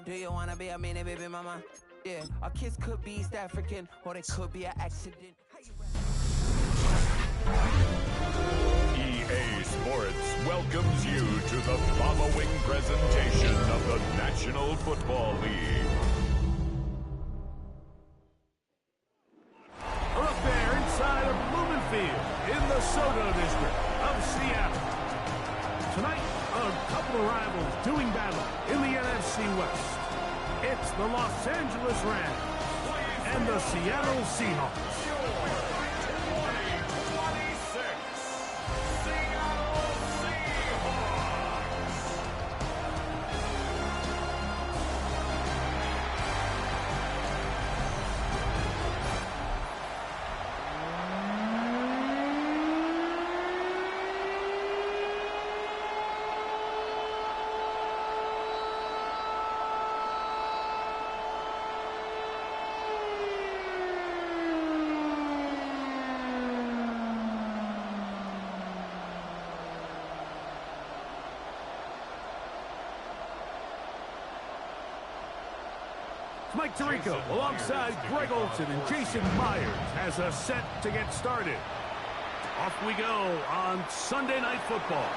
Do you wanna be a mini baby mama? Yeah, our kids could be East African, or they could be an accident. EA Sports welcomes you to the following presentation of the National Football League. We're up there inside of Blumenfield in the Soto district of Seattle. Tonight, a couple of rivals doing battle in the NFC West. It's the Los Angeles Rams and the Seattle Seahawks. Mike Tirico alongside Greg Olson and Jason Myers has us set to get started. Off we go on Sunday Night Football.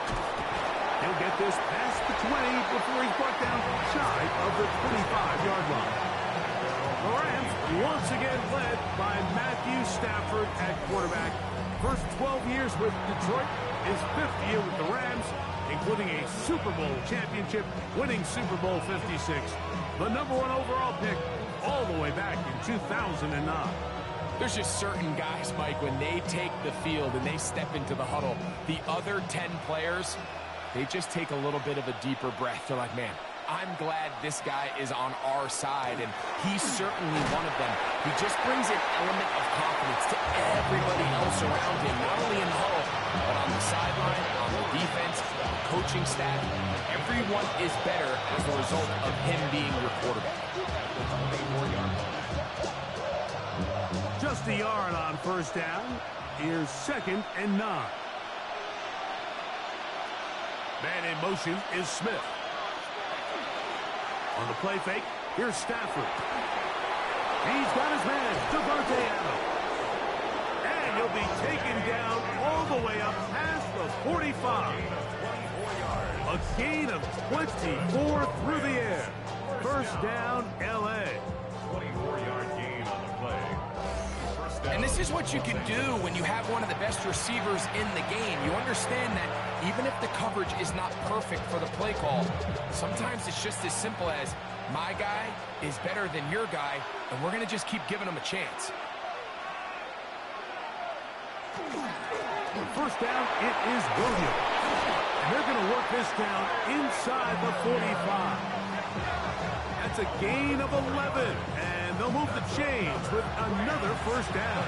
He'll get this past the 20 before he's brought down shy of the 25-yard line. The Rams once again led by Matthew Stafford at quarterback. First 12 years with Detroit, his 5th year with the Rams, including a Super Bowl championship, winning Super Bowl 56. The #1 overall pick all the way back in 2009. There's just certain guys, Mike, when they take the field and they step into the huddle, the other 10 players, they just take a little bit of a deeper breath. They're like, man, I'm glad this guy is on our side, and he's certainly one of them. He just brings an element of confidence to everybody else around him, not only in the huddle, but on the sideline, on the defense, coaching staff. Everyone is better as a result of him being your quarterback. Just a yard on first down. Here's 2nd and 9. Man in motion is Smith. On the play fake, here's Stafford. He's got his man, Devontae Adams. And he'll be taken down all the way up past the 45. A gain of 24 through the air. First down, L.A. 24-yard gain on the play. And this is what you can do when you have one of the best receivers in the game. You understand that even if the coverage is not perfect for the play call, sometimes it's just as simple as my guy is better than your guy, and we're going to just keep giving him a chance. On first down, it is Williams. And they're going to work this down inside the 45. That's a gain of 11. And they'll move the chains with another first down.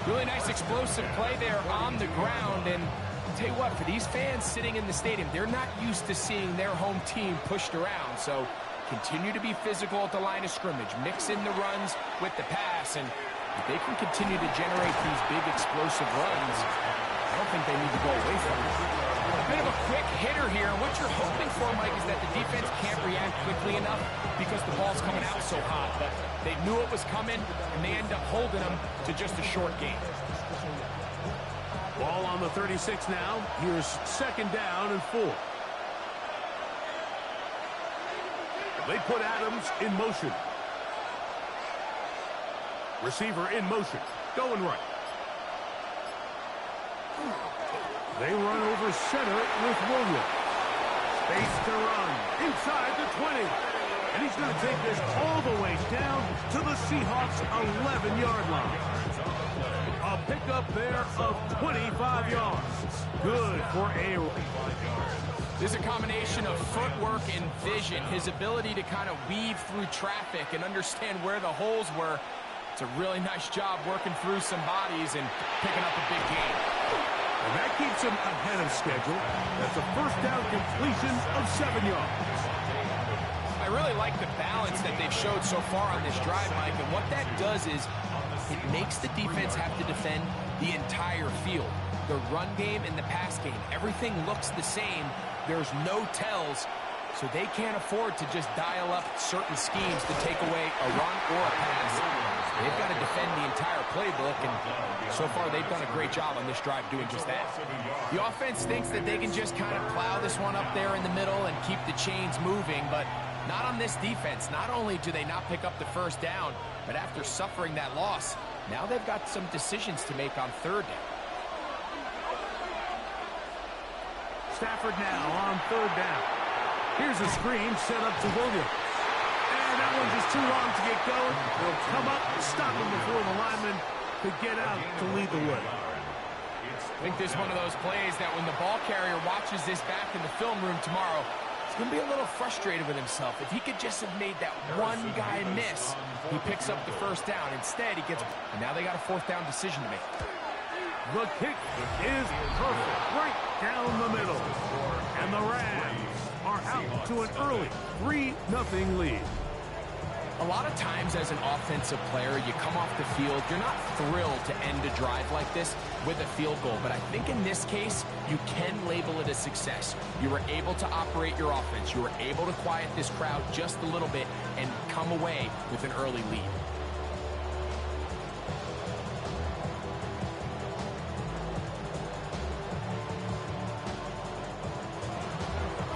Really nice explosive play there on the ground. And I'll tell you what, for these fans sitting in the stadium, they're not used to seeing their home team pushed around. So continue to be physical at the line of scrimmage. Mix in the runs with the pass. And if they can continue to generate these big explosive runs, I don't think they need to go away from it. A bit of a quick hitter here. And what you're hoping for, Mike, is that the defense can't react quickly enough because the ball's coming out so hot. But they knew it was coming, and they end up holding them to just a short gain. Ball on the 36 now. Here's 2nd down and 4. They put Adams in motion. Receiver in motion. Going right. They run over center with Williams. Space to run inside the 20. And he's going to take this all the way down to the Seahawks' 11-yard line. A pickup there of 25 yards. Good for A. This is a combination of footwork and vision. His ability to kind of weave through traffic and understand where the holes were. It's a really nice job working through some bodies and picking up a big gain. And that keeps him ahead of schedule. That's a first down completion of 7 yards. I really like the balance that they've showed so far on this drive, Mike. And what that does is it makes the defense have to defend the entire field. The run game and the pass game, everything looks the same. There's no tells. so they can't afford to just dial up certain schemes to take away a run or a pass. They've got to defend the entire playbook, and so far they've done a great job on this drive doing just that. The offense thinks that they can just kind of plow this one up there in the middle and keep the chains moving, but not on this defense. Not only do they not pick up the first down, but after suffering that loss, now they've got some decisions to make on third down. Stafford now on third down. Here's a screen set up to Williams. And that one's just too long to get going. He'll come up and stop him before the lineman could get out to lead the way. I think this is one of those plays that when the ball carrier watches this back in the film room tomorrow, he's going to be a little frustrated with himself. If he could just have made that one guy miss, he picks up the first down. Instead, he gets... And now they got a fourth down decision to make. The kick is perfect, right down the middle. And the Rams are out to an early 3-0 lead. A lot of times as an offensive player, you come off the field, you're not thrilled to end a drive like this with a field goal. But I think in this case, you can label it a success. You were able to operate your offense. You were able to quiet this crowd just a little bit and come away with an early lead.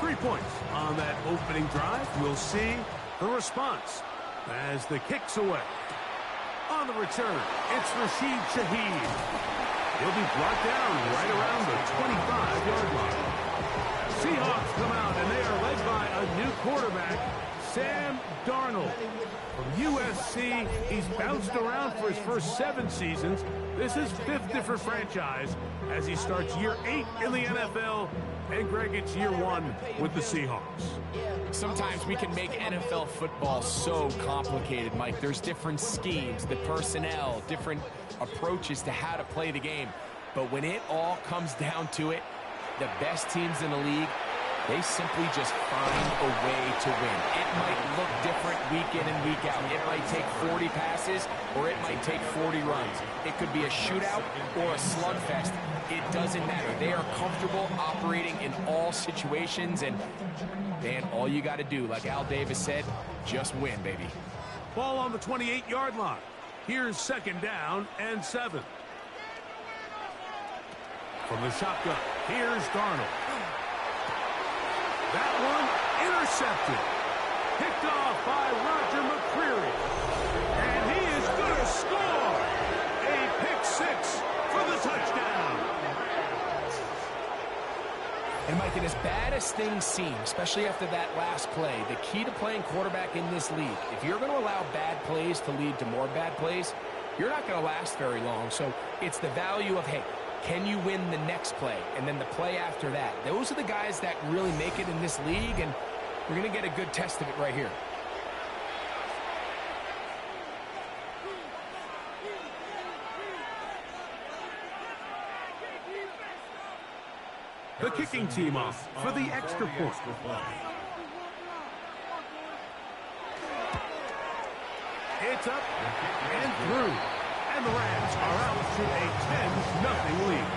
3 points on that opening drive. We'll see the response as the kick's away. On the return, it's Rashid Shaheed. He'll be brought down right around the 25-yard line. Seahawks come out, and they are led by a new quarterback, Sam Darnold. From USC, he's bounced around for his first 7 seasons. This is 5th different franchise as he starts year 8 in the NFL. And Greg, it's year 1 with the Seahawks. Sometimes we can make NFL football so complicated, Mike. There's different schemes, the personnel, different approaches to how to play the game. But when it all comes down to it, the best teams in the league, they simply just find a way to win. It might look different week in and week out. It might take 40 passes or it might take 40 runs. It could be a shootout or a slugfest. It doesn't matter. They are comfortable operating in all situations, and man, all you got to do, like Al Davis said, just win, baby. Ball on the 28-yard line. Here's 2nd down and 7. From the shotgun, here's Darnold. That one intercepted. Picked off by Roger McCreary. And he is going to score. A pick 6 for the touchdown. And Mike, and as bad as things seem, especially after that last play, the key to playing quarterback in this league, if you're going to allow bad plays to lead to more bad plays, you're not going to last very long. So it's the value of, hey, can you win the next play? And then the play after that. Those are the guys that really make it in this league, and we're going to get a good test of it right here. The kicking team off for the extra point. It's up and through. And the Rams are out to a 10-0 lead.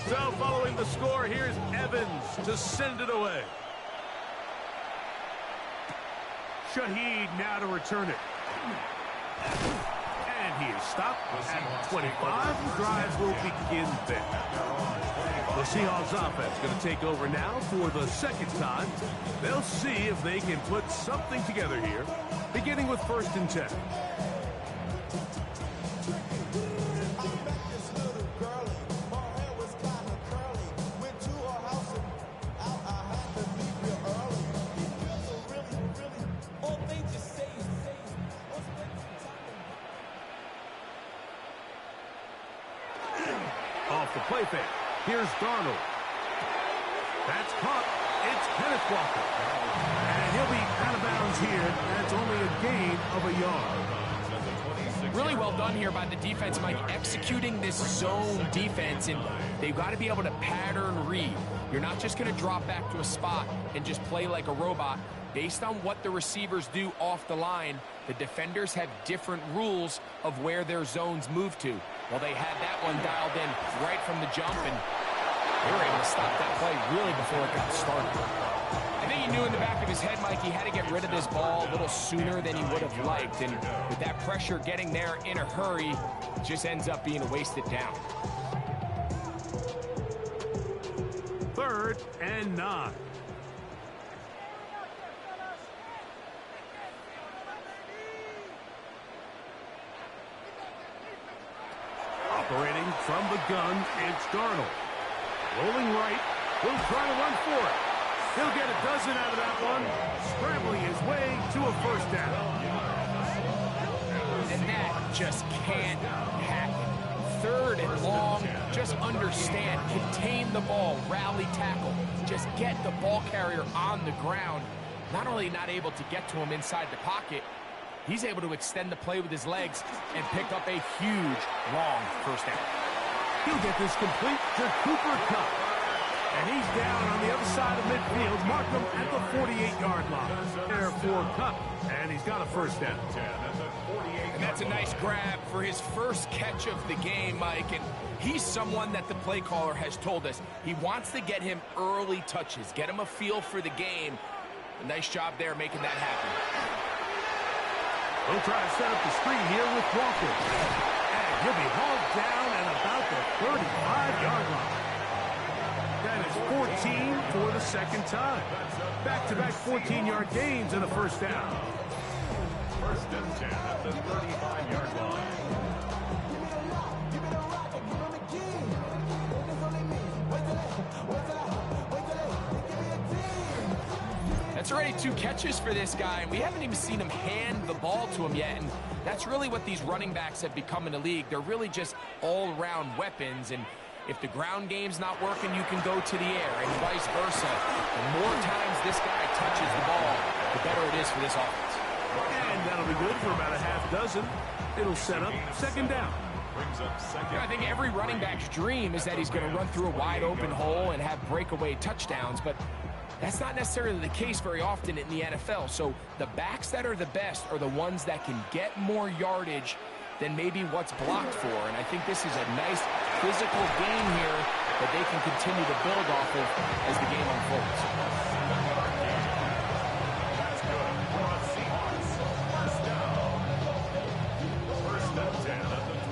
So following the score, here's Evans to send it away. Shaheed now to return it. And he is stopped at 25. The drive will begin there. The Seahawks offense going to take over now for the 2nd time. They'll see if they can put something together here, beginning with 1st and 10. Off the play fake. Here's Darnold. That's caught. It's Kenneth Walker. And And he'll be out of bounds here. That's only a gain of a yard. Really well done here by the defense, Mike, executing this zone defense, and they've got to be able to pattern read. You're not just going to drop back to a spot and just play like a robot. Based on what the receivers do off the line, the defenders have different rules of where their zones move to. Well, they had that one dialed in right from the jump, and they were able to stop that play really before it got started. I think he knew in the back of his head, Mike, he had to get rid of this ball a little sooner than he would have liked. And with that pressure getting there in a hurry, it just ends up being a wasted down. 3rd and 9. Operating from the gun, it's Darnold. Rolling right, will try to run for it. He'll get a dozen out of that one, scrambling his way to a first down. And that just can't happen. 3rd and long, just understand, contain the ball, rally tackle, just get the ball carrier on the ground. Not only not able to get to him inside the pocket, he's able to extend the play with his legs and pick up a huge, long first down. He'll get this complete to Cooper Kupp. And he's down on the other side of midfield. Mark him at the 48-yard line. There for Kupp. And he's got a first down. And that's a nice grab for his first catch of the game, Mike. And he's someone that the play caller has told us he wants to get him early touches, get him a feel for the game. A nice job there making that happen. He'll try to set up the screen here with Walker. And he'll be hauled down at about the 35-yard line. That is 14 for the second time. Back-to-back 14-yard gains and a first down. 1st and 10 at the 35-yard line. That's already 2 catches for this guy, and we haven't even seen him hand the ball to him yet. And that's really what these running backs have become in the league. They're really just all-around weapons, and if the ground game's not working, you can go to the air, and vice versa. The more times this guy touches the ball, the better it is for this offense. And that'll be good for about a half dozen. It'll set up second down. I think every running back's dream is that he's going to run through a wide-open hole and have breakaway touchdowns, but that's not necessarily the case very often in the NFL. So the backs that are the best are the ones that can get more yardage than maybe what's blocked for. And I think this is a nice physical game here that they can continue to build off of as the game unfolds.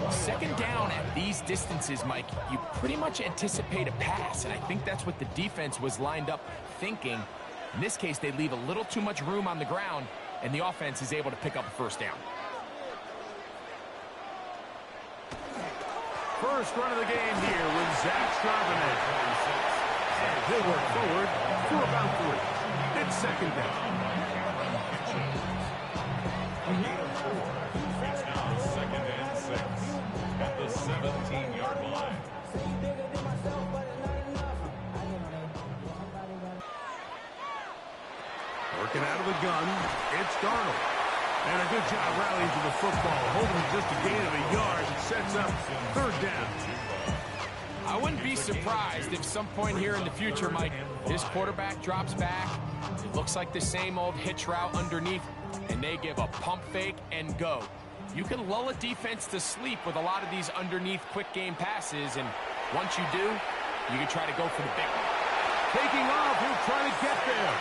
Second down at these distances, Mike, you pretty much anticipate a pass, and I think that's what the defense was lined up thinking. In this case, they leave a little too much room on the ground, and the offense is able to pick up a first down. First run of the game here with Zach Charbonnet. And he'll work forward for about 3. It's second down. It's now 2nd and 6 at the 17-yard line. Working out of the gun, it's Darnold. And a good job rallying to the football, holding just a gain of a yard and sets up 3rd down. I wouldn't be surprised if some point here in the future, Mike, this quarterback drops back. It looks like the same old hitch route underneath, and they give a pump fake and go. You can lull a defense to sleep with a lot of these underneath quick game passes, and once you do, you can try to go for the big one. Taking off, he'll try to get there.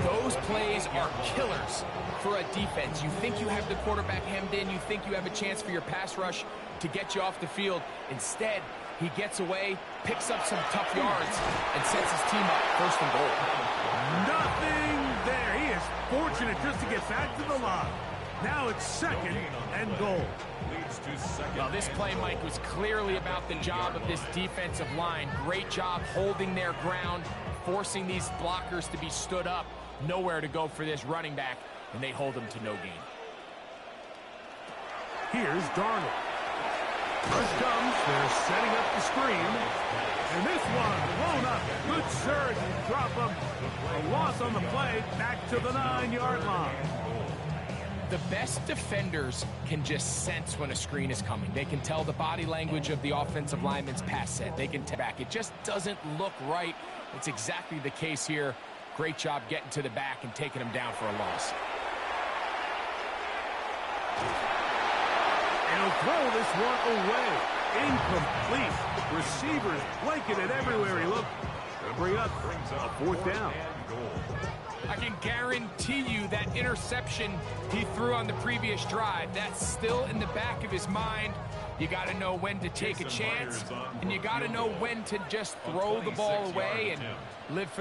Those plays are killers for a defense. You think you have the quarterback hemmed in. You think you have a chance for your pass rush to get you off the field. Instead, he gets away, picks up some tough yards, and sets his team up 1st and goal. Nothing there. He is fortunate just to get back to the line. Now it's 2nd and goal. Well, this play, Mike, was clearly about the job of this defensive line. Great job holding their ground, forcing these blockers to be stood up. Nowhere to go for this running back, and they hold him to no gain. Here's Darnold. First comes, they're setting up the screen. And this one, blown up. Good surge, and drop him. A loss on the play, back to the 9-yard line. The best defenders can just sense when a screen is coming. They can tell the body language of the offensive lineman's pass set. They can tell back. It just doesn't look right. It's exactly the case here. Great job getting to the back and taking him down for a loss. And he'll throw this one away. Incomplete. Receivers blanking it everywhere he looked. Gonna bring up a 4th down. I can guarantee you that interception he threw on the previous drive, that's still in the back of his mind. You got to know when to take a chance, and you got to know when to just throw the ball away and live for